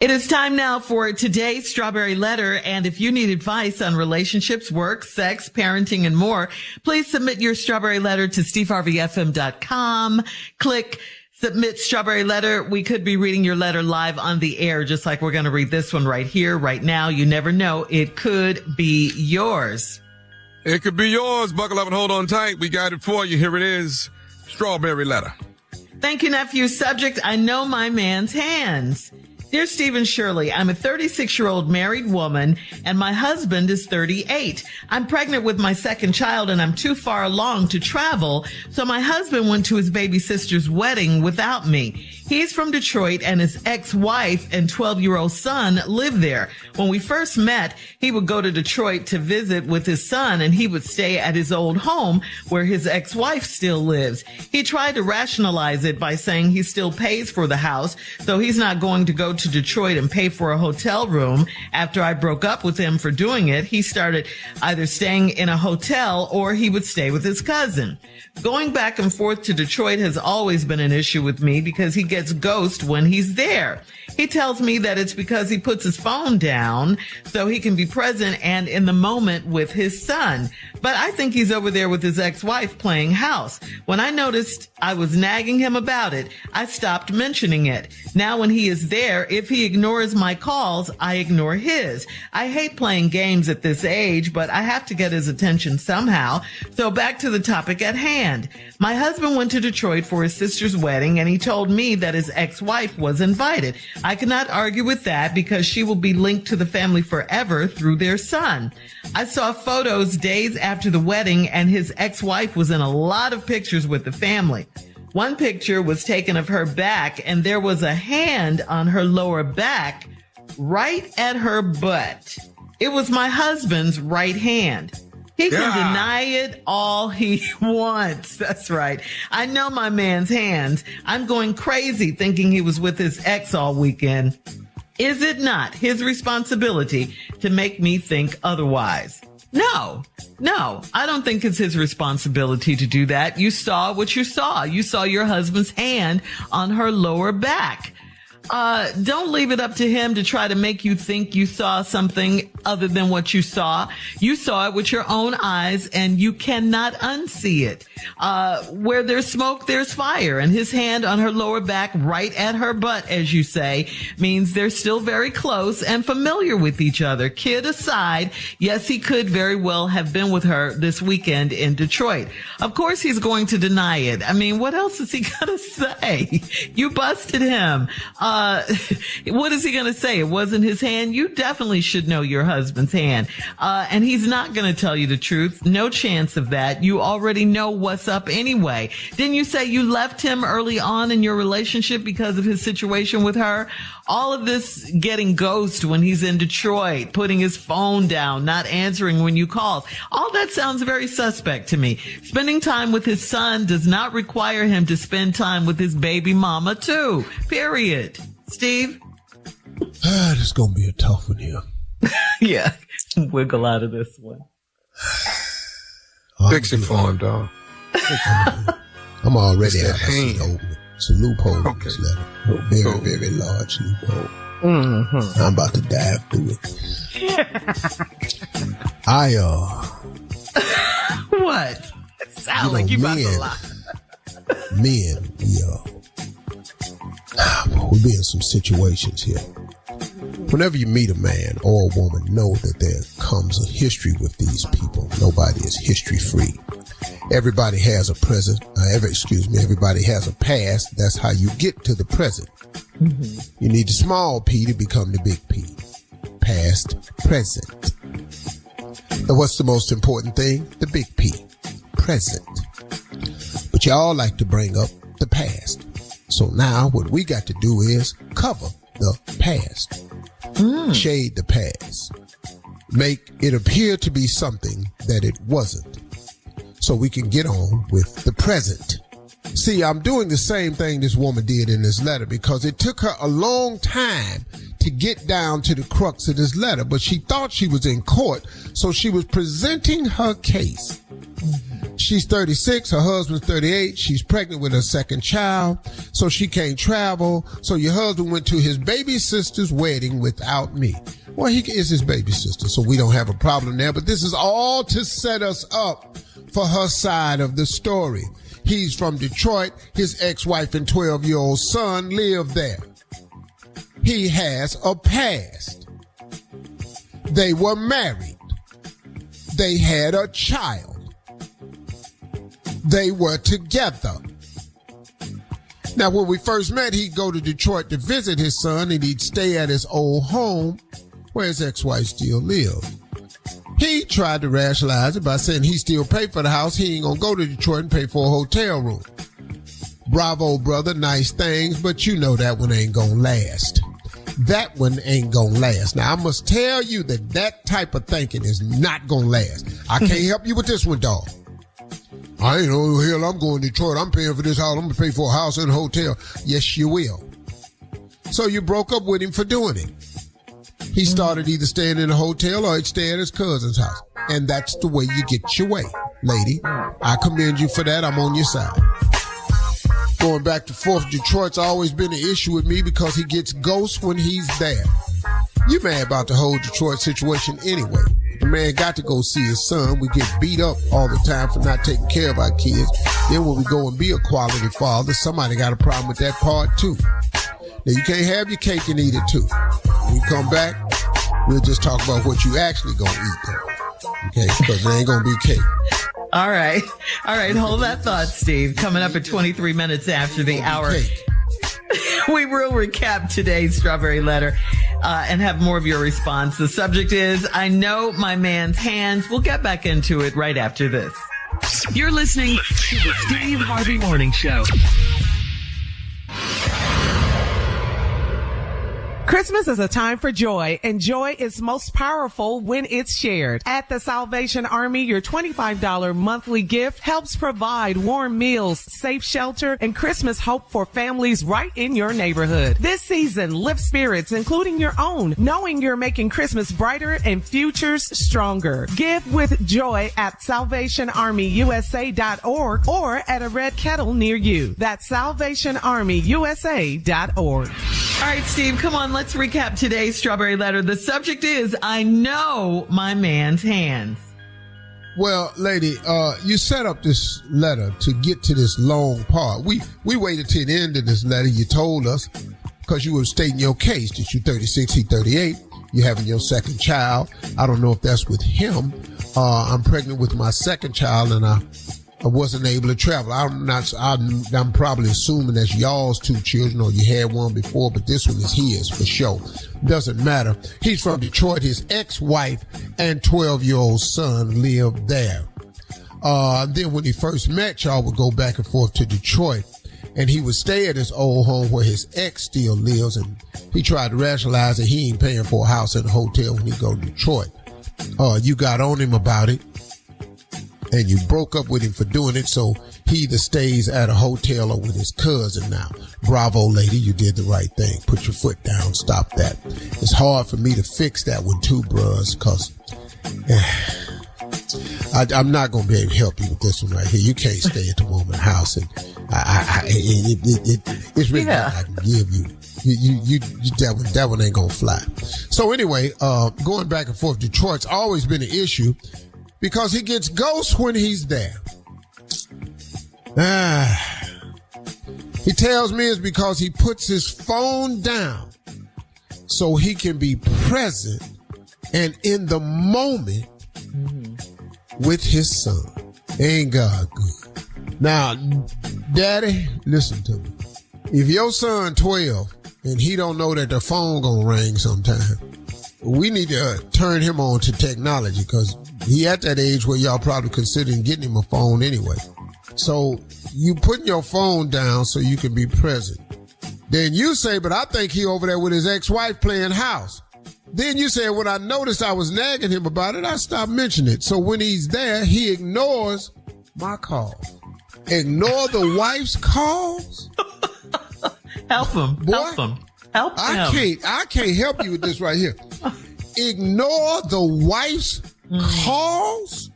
It is time now for today's Strawberry Letter. And if you need advice on relationships, work, sex, parenting, and more, please submit your Strawberry Letter to steveharveyfm.com. Click Submit Strawberry Letter. We could be reading your letter live on the air, just like we're going to read this one right here, right now. You never know. It could be yours. It could be yours. Buckle up and hold on tight. We got it for you. Here it is. Strawberry Letter. Thank you, nephew. Subject, I know my man's hands. Dear Steve and Shirley, I'm a 36-year-old married woman and my husband is 38. I'm pregnant with my second child and I'm too far along to travel, so my husband went to his baby sister's wedding without me. He's from Detroit and his ex-wife and 12-year-old son live there. When we first met, he would go to Detroit to visit with his son and he would stay at his old home where his ex-wife still lives. He tried to rationalize it by saying he still pays for the house, so he's not going to go to Detroit and pay for a hotel room. After I broke up with him for doing it, he started either staying in a hotel or he would stay with his cousin. Going back and forth to Detroit has always been an issue with me because he gets ghost when he's there. He tells me that it's because he puts his phone down so he can be present and in the moment with his son. But I think he's over there with his ex-wife playing house. When I noticed I was nagging him about it, I stopped mentioning it. Now when he is there, if he ignores my calls, I ignore his. I hate playing games at this age, but I have to get his attention somehow. So back to the topic at hand. My husband went to Detroit for his sister's wedding and he told me that his ex-wife was invited. I cannot argue with that because she will be linked to the family forever through their son. I saw photos days after the wedding and his ex-wife was in a lot of pictures with the family. One picture was taken of her back and there was a hand on her lower back right at her butt. It was my husband's right hand. He can deny it all he wants. That's right. I know my man's hands. I'm going crazy thinking he was with his ex all weekend. Is it not his responsibility to make me think otherwise? No, I don't think it's his responsibility to do that. You saw what you saw. You saw your husband's hand on her lower back. Don't leave it up to him to try to make you think you saw something other than what you saw. You saw it with your own eyes and you cannot unsee it. Where there's smoke, there's fire. And his hand on her lower back, right at her butt, as you say, means they're still very close and familiar with each other. Kid aside, yes, he could very well have been with her this weekend in Detroit. Of course, he's going to deny it. I mean, what else is he going to say? You busted him. What is he going to say? It wasn't his hand? You definitely should know your husband's hand. And he's not going to tell you the truth. No chance of that. You already know what's up anyway. Didn't you say you left him early on in your relationship because of his situation with her? All of this getting ghost when he's in Detroit, putting his phone down, not answering when you call. All that sounds very suspect to me. Spending time with his son does not require him to spend time with his baby mama too. Period. Steve? This is going to be a tough one here. Yeah. Wiggle out of this one. Fix it for him, dog. I'm already out. It's a loophole in this letter. A very, very large loophole. Mm-hmm. I'm about to dive through it. What? It sounds like you about to lie. Men, we be in some situations here. Whenever you meet a man or a woman, know that there comes a history with these people. Nobody is history free. Everybody has a present. Everybody has a past. That's how you get to the present. Mm-hmm. You need the small P to become the big P. Past, present. And what's the most important thing? The big P. Present. But y'all like to bring up the past. So now what we got to do is cover the past. Shade the past. Make it appear to be something that it wasn't. So we can get on with the present. See, I'm doing the same thing this woman did in this letter because it took her a long time to get down to the crux of this letter, but she thought she was in court, so she was presenting her case. She's 36. Her husband's 38. She's pregnant with her second child, so she can't travel. So your husband went to his baby sister's wedding without me. Well, he is his baby sister, so we don't have a problem there. But this is all to set us up for her side of the story. He's from Detroit. His ex-wife and 12-year-old son live there. He has a past. They were married. They had a child. They were together. Now, when we first met, he'd go to Detroit to visit his son, and he'd stay at his old home where his ex-wife still lived. He tried to rationalize it by saying he still paid for the house. He ain't gonna go to Detroit and pay for a hotel room. Bravo, brother, nice things, but you know that one ain't gonna last. That one ain't gonna last. Now, I must tell you that type of thinking is not gonna last. I can't help you with this one, dog. I ain't know the hell I'm going to Detroit. I'm paying for this house. I'm going to pay for a house and a hotel. Yes, you will. So you broke up with him for doing it. He started either staying in a hotel or he'd stay at his cousin's house. And that's the way you get your way, lady. I commend you for that. I'm on your side. Going back and forth, Detroit's always been an issue with me because he gets ghosts when he's there. You mad about the whole Detroit situation anyway. The man got to go see his son. We get beat up all the time for not taking care of our kids. Then when we go and be a quality father, somebody got a problem with that part too. Now you can't have your cake and eat it too. When you come back, we'll just talk about what you actually gonna eat though. Okay? Because there ain't gonna be cake. All right. Hold that thought, Steve. Coming up at 23 minutes after the hour. We will recap today's Strawberry Letter and have more of your response. The subject is, I know my man's hands. We'll get back into it right after this. You're listening to the Steve Harvey Morning Show. Christmas is a time for joy, and joy is most powerful when it's shared. At the Salvation Army, your $25 monthly gift helps provide warm meals, safe shelter, and Christmas hope for families right in your neighborhood. This season, lift spirits, including your own, knowing you're making Christmas brighter and futures stronger. Give with joy at SalvationArmyUSA.org or at a red kettle near you. That's SalvationArmyUSA.org. All right, Steve, come on, let's recap today's Strawberry Letter. The subject is, I know my man's hands. Well, lady, you set up this letter to get to this long part. We waited till the end of this letter. You told us, because you were stating your case, that you're 36, he's 38. You're having your second child. I don't know if that's with him. I'm pregnant with my second child, and I wasn't able to travel. I'm probably assuming that's y'all's two children, or you had one before, but this one is his for sure. Doesn't matter. He's from Detroit. His ex-wife and 12-year-old son live there. Then when he first met, y'all would go back and forth to Detroit, and he would stay at his old home where his ex still lives, and he tried to rationalize that he ain't paying for a house and a hotel when he go to Detroit. You got on him about it, and you broke up with him for doing it, so he either stays at a hotel or with his cousin now. Bravo, lady, you did the right thing. Put your foot down, stop that. It's hard for me to fix that one too, bros, because I'm not going to be able to help you with this one right here. You can't stay at the woman's house, and it's really not I can give you. That one ain't going to fly. So anyway, going back and forth, Detroit's always been an issue, because he gets ghosts when he's there. He tells me it's because he puts his phone down so he can be present and in the moment with his son. Ain't God good? Now, Daddy, listen to me. If your son 12 and he don't know that the phone gonna ring sometime, we need to turn him on to technology, because he at that age where y'all probably considering getting him a phone anyway. So you putting your phone down so you can be present. Then you say, but I think he over there with his ex-wife playing house. Then you say, when I noticed I was nagging him about it, I stopped mentioning it. So when he's there, he ignores my calls. Ignore the wife's calls? Help him. Boy, help him. Help him. I can't help you with this right here. Ignore the wife's calls?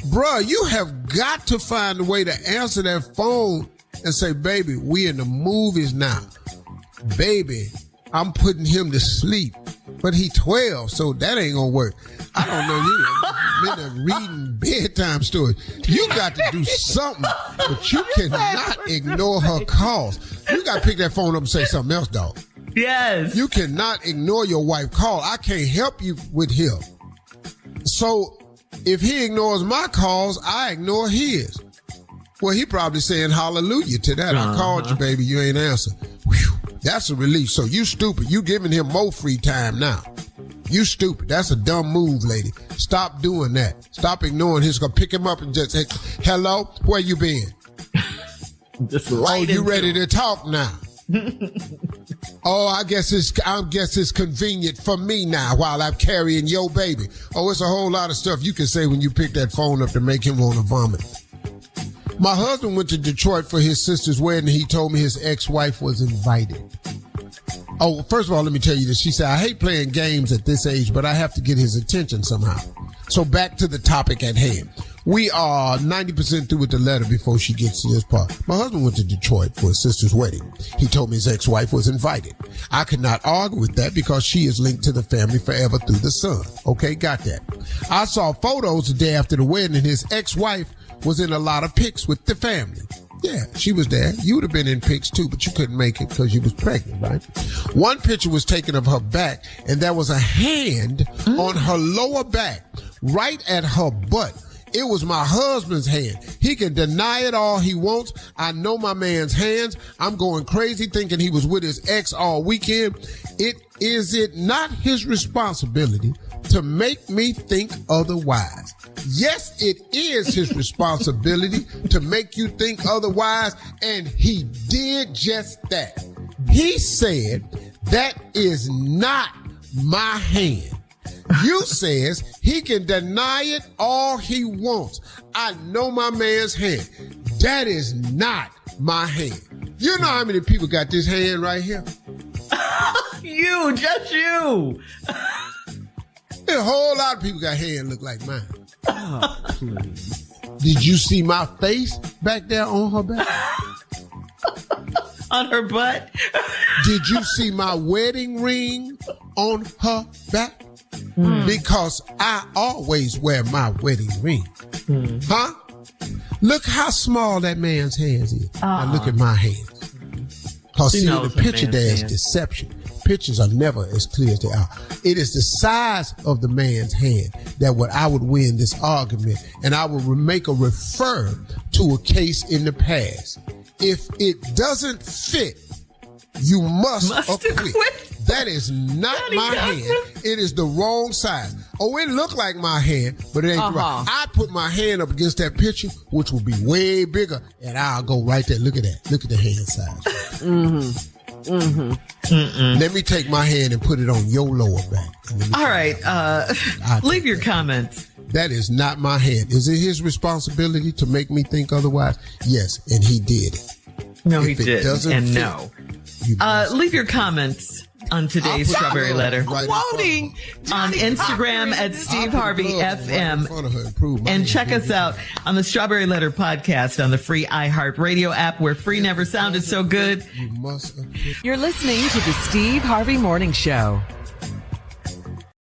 Bruh, you have got to find a way to answer that phone and say, baby, we in the movies now. Baby, I'm putting him to sleep. But he 12, so that ain't gonna work. I don't know, you been reading bedtime stories. You got to do something, but you cannot ignore her calls. You got to pick that phone up and say something else, dog. Yes. You cannot ignore your wife call. I can't help you with him. So if he ignores my calls, I ignore his. Well, he probably saying hallelujah to that. I called you, baby. You ain't answer. Whew, that's a relief. So you stupid. You giving him more free time now. You stupid. That's a dumb move, lady. Stop doing that. Stop ignoring his. Gonna pick him up and just say, hello, where you been? Just right you ready to talk now? Oh, I guess it's convenient for me now while I'm carrying your baby. Oh, it's a whole lot of stuff you can say when you pick that phone up to make him want to vomit. My husband went to Detroit for his sister's wedding. He told me his ex-wife was invited. Oh, first of all, let me tell you this. She said, I hate playing games at this age, but I have to get his attention somehow. So back to the topic at hand. We are 90% through with the letter before she gets to this part. My husband went to Detroit for his sister's wedding. He told me his ex-wife was invited. I could not argue with that because she is linked to the family forever through the son. Okay, got that. I saw photos the day after the wedding and his ex-wife was in a lot of pics with the family. Yeah, she was there. You would have been in pics too, but you couldn't make it because you was pregnant, right? One picture was taken of her back, and there was a hand on her lower back, right at her butt. It was my husband's hand. He can deny it all he wants. I know my man's hands. I'm going crazy thinking he was with his ex all weekend. Is it not his responsibility to make me think otherwise? Yes, it is his responsibility to make you think otherwise, and he did just that. He said, that is not my hand. You says he can deny it all he wants. I know my man's hand. That is not my hand. You know how many people got this hand right here? You, just you. A whole lot of people got hand look like mine. Oh, please. Did you see my face back there on her back? On her butt? Did you see my wedding ring on her back? Because I always wear my wedding ring. Huh? Look how small that man's hands is. Now look at my hands. Because see, the picture there is deception. Pictures are never as clear as they are. It is the size of the man's hand that I would win this argument, and I will make a refer to a case in the past. If it doesn't fit, you must acquit. That is not my hand. It is the wrong size. Oh, it looked like my hand, but it ain't right. I put my hand up against that picture, which will be way bigger, and I'll go right there. Look at that. Look at the hand size. Let me take my hand and put it on your lower back. All right. Leave your comments. That is not my hand. Is it his responsibility to make me think otherwise? Yes, and he did it. No, he didn't. And no. Leave your comments on today's Strawberry Letter. Quoting on Instagram at Steve Harvey FM. And check us out on the Strawberry Letter podcast on the free iHeartRadio app, where free never sounded so good. You're listening to the Steve Harvey Morning Show.